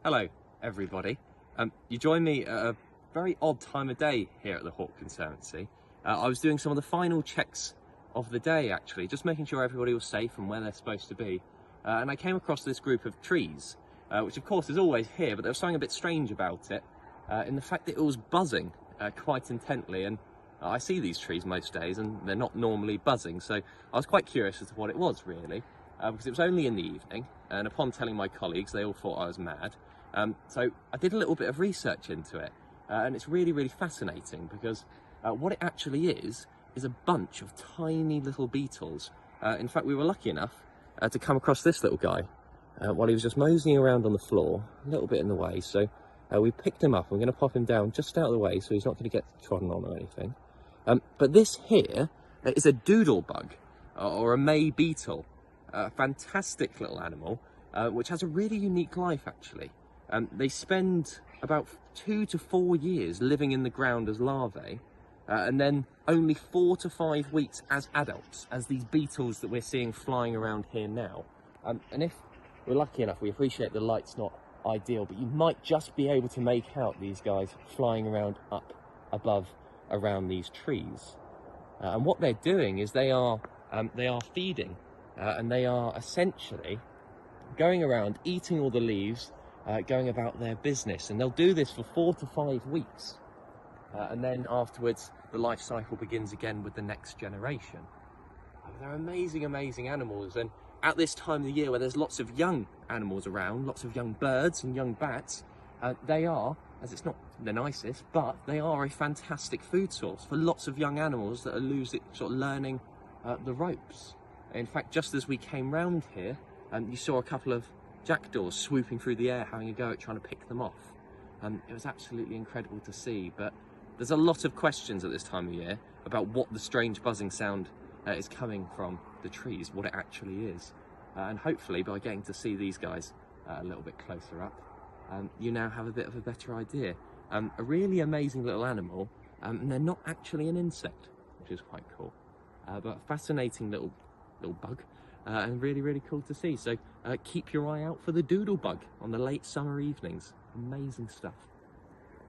Hello, everybody. You join me at a very odd time of day here at the Conservancy. I was doing some of the final checks of the day, actually, just making sure everybody was safe and where they're supposed to be. And I came across this group of trees, which of course is always here, but there was something a bit strange about it, in the fact that it was buzzing quite intently. And I see these trees most days and they're not normally buzzing, so I was quite curious as to what it was, really. Because it was only in the evening, and upon telling my colleagues, they all thought I was mad. So I did a little bit of research into it, and it's really fascinating because what it actually is a bunch of tiny little beetles. In fact, we were lucky enough to come across this little guy while he was just moseying around on the floor, a little bit in the way. So we picked him up. I'm going to pop him down just out of the way so he's not going to get trodden on or anything. But this here is a doodlebug, or a May beetle. A fantastic little animal, which has a really unique life, actually. They spend about 2 to 4 years living in the ground as larvae, and then only 4 to 5 weeks as adults, as these beetles that we're seeing flying around here now. And if we're lucky enough, we appreciate the light's not ideal, but you might just be able to make out these guys flying around up above around these trees. And what they're doing is they are feeding. And they are essentially going around eating all the leaves, going about their business, and they'll do this for 4 to 5 weeks, and then afterwards the life cycle begins again with the next generation. They're amazing animals, and at this time of the year where there's lots of young animals around, lots of young birds and young bats, they are, as it's not the nicest, but they are a fantastic food source for lots of young animals that are learning the ropes. In fact, just as we came round here, you saw a couple of jackdaws swooping through the air, having a go at trying to pick them off. It was absolutely incredible to see, but there's a lot of questions at this time of year about what the strange buzzing sound is coming from the trees, what it actually is. And hopefully, by getting to see these guys a little bit closer up, you now have a bit of a better idea. A really amazing little animal, and they're not actually an insect, which is quite cool. But fascinating little bug, and really cool to see. So keep your eye out for the doodlebug on the late summer evenings. Amazing stuff.